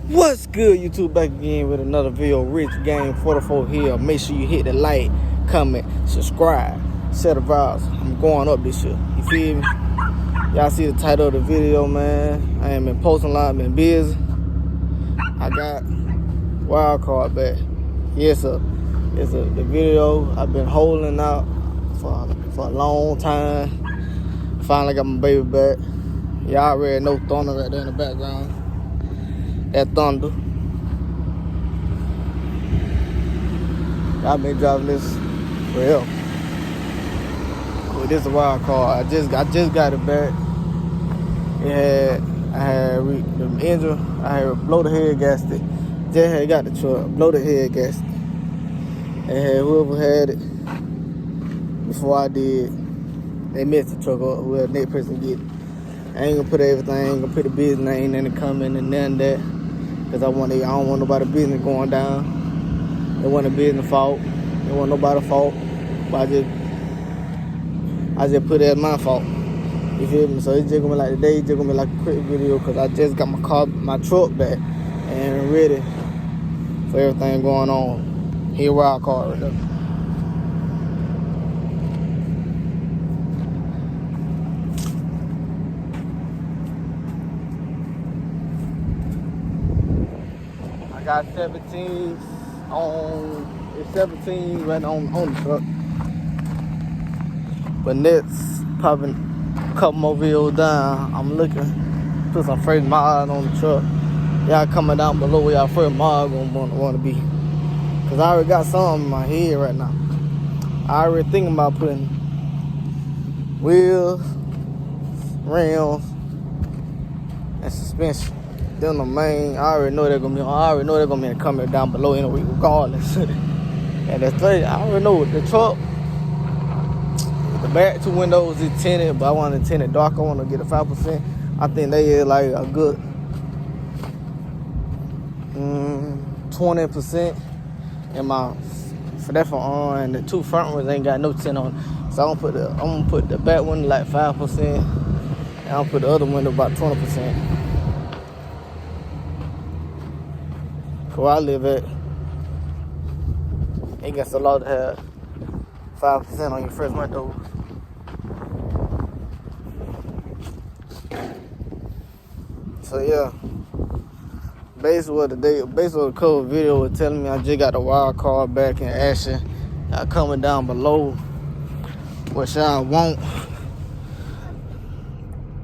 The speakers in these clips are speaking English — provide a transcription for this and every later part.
What's good, YouTube? Back again with another video. Rich Gang 44 here. Make sure you hit the like, comment, subscribe, set the vibes. I'm going up this year. You feel me? Y'all see the title of the video, man. I ain't been posting a lot, been busy. I got wild card back. Yes, sir. It's the video I've been holding out for a long time. Finally got my baby back. Y'all already know Thunder right there in the background. That Thunder. I've been driving this forever. Well, this is a wild car. I just got it back. I had the engine. I had blow the head gasket. Just had got the truck. Blow the head gasket. And had whoever had it before I did, they messed the truck up. Whoever next person get it. I ain't gonna put everything. I ain't gonna put the business name in the comment and none of that. Cause I don't want nobody's business going down. It wasn't a business fault. It wasn't nobody's fault. But I just put it as my fault. You feel me? So it's just gonna be like today, it's just gonna be like a quick video cause I just got my truck back and ready for everything going on. Here wild card right there. Got 17 it's 17 right on the truck. But next, popping a couple more videos down, I'm looking, put some first mod on the truck. Y'all comment down below where y'all first mod gonna want to be. Cause I already got something in my head right now. I already thinking about putting wheels, rims, and suspension. Them the main. I already know they're gonna be in the comment down below anyway, regardless. And that's three. I already know the truck. The back two windows is tinted, but I want to tint it dark. I want to get a 5%. I think they is like a good 20%. And the two front ones ain't got no tint on. So I'm gonna put the back one like 5%, and I'll put the other window about 20%. Where I live at, it gets a lot to have 5% on your first window. So yeah, basically the cover video was telling me I just got the wild card back in action. Y'all comment down below what y'all want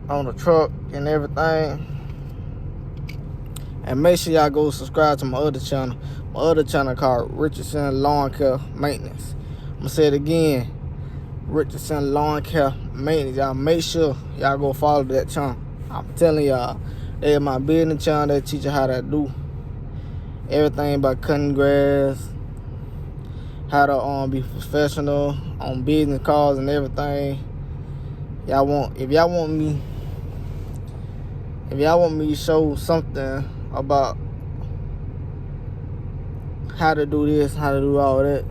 on the truck and everything. And make sure y'all go subscribe to my other channel. My other channel called Richardson Lawn Care Maintenance. I'm gonna say it again. Richardson Lawn Care Maintenance. Y'all make sure y'all go follow that channel. I'm telling y'all, they my business channel that teach you how to do everything about cutting grass, how to be professional on business cars and everything. If y'all want me to show something about how to do this, how to do all that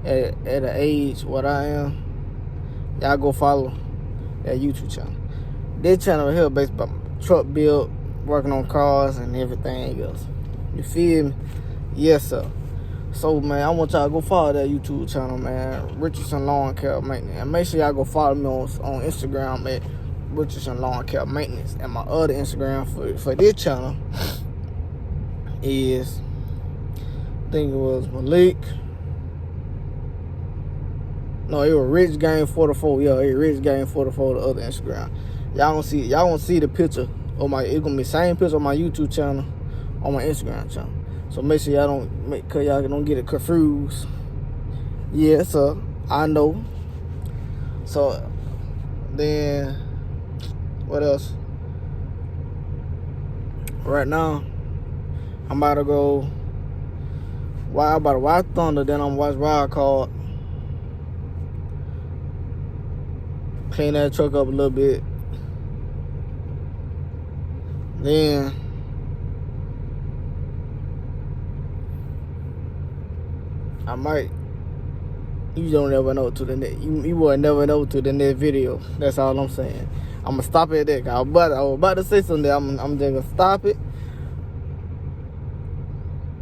at the age what I am, y'all go follow that YouTube channel. This channel here based about truck build, working on cars and everything else. You feel me? Yes, sir. So man, I want y'all to go follow that YouTube channel, man. Richardson Lawn Care Maintenance. And make sure y'all go follow me on Instagram at Richardson Lawn Care Maintenance. And my other Instagram for this channel is, I think it was Malik. No, it was Rich Gang 44. Yeah, it Rich Gang 44, the other Instagram. Y'all gonna see the picture of it's gonna be the same picture on my YouTube channel on my Instagram channel. So make sure y'all don't get it confused. Yeah, sir. I know. So then what else? Right now, I'm about to go. I'm about to watch Thunder, then I'm watch Wild Card. Clean that truck up a little bit. Then I might. You don't never know to the next. You will never know to the next video. That's all I'm saying. I'm gonna stop it at that. I was about to say something. I'm just gonna stop it.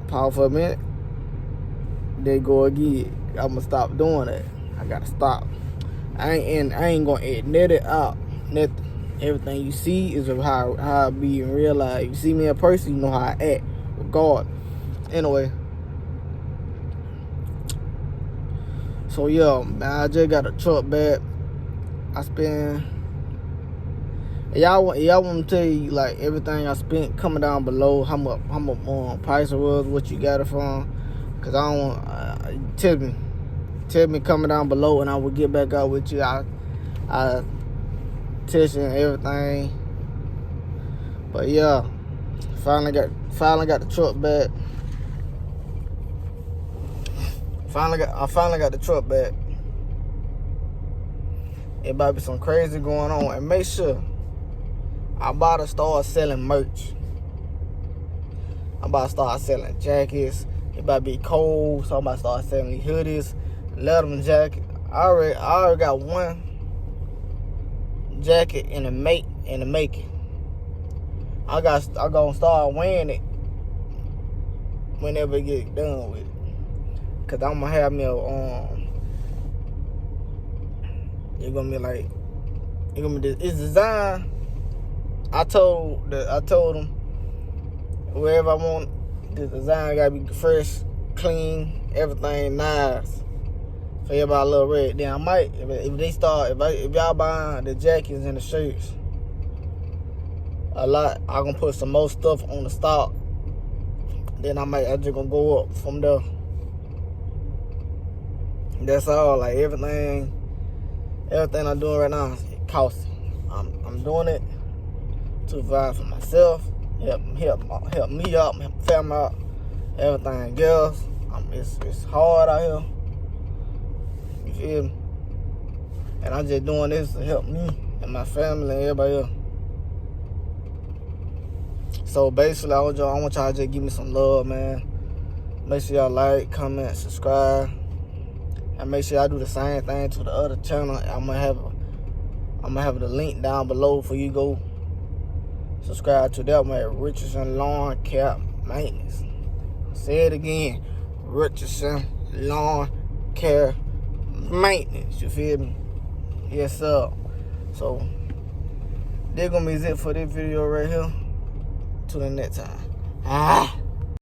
pause for a minute, they go again. I'ma stop doing that. I gotta stop. I ain't gonna edit it out. Nothing. Everything you see is of how I be in real life. You see me in person, you know how I act. Regardless. Anyway. So yeah, man, I just got a truck back. I spent. Y'all want me to tell you like everything I spent coming down below, how much price it was, what you got it from, cause I don't want tell me coming down below, and I will get back out with you. I test you and everything. But yeah, finally got the truck back. I finally got the truck back. It might be some crazy going on, and make sure I'm about to start selling merch. I'm about to start selling jackets. It about to be cold, so I'm about to start selling hoodies, leather jacket. I already got one jacket in the making. I gonna start wearing it whenever it get done with it. Cause I'm gonna have me it's designed. I told them wherever I want, the design gotta be fresh, clean, everything nice. For everybody a little red. Then I might, if y'all buying the jackets and the shirts a lot, I'm gonna put some more stuff on the stock. Then I just gonna go up from there. That's all. Like everything I'm doing right now, it costs. I'm doing it to provide for myself, help me out, help family out, everything else. It's hard out here. You feel me? And I'm just doing this to help me and my family and everybody else. So basically, I want y'all to just give me some love, man. Make sure y'all like, comment, subscribe, and make sure y'all do the same thing to the other channel. I'm gonna have the link down below for you go subscribe to that one, Richardson Lawn Care Maintenance. Say it again, Richardson Lawn Care Maintenance. You feel me? Yes, sir. So that's gonna be it for this video right here. Till the next time.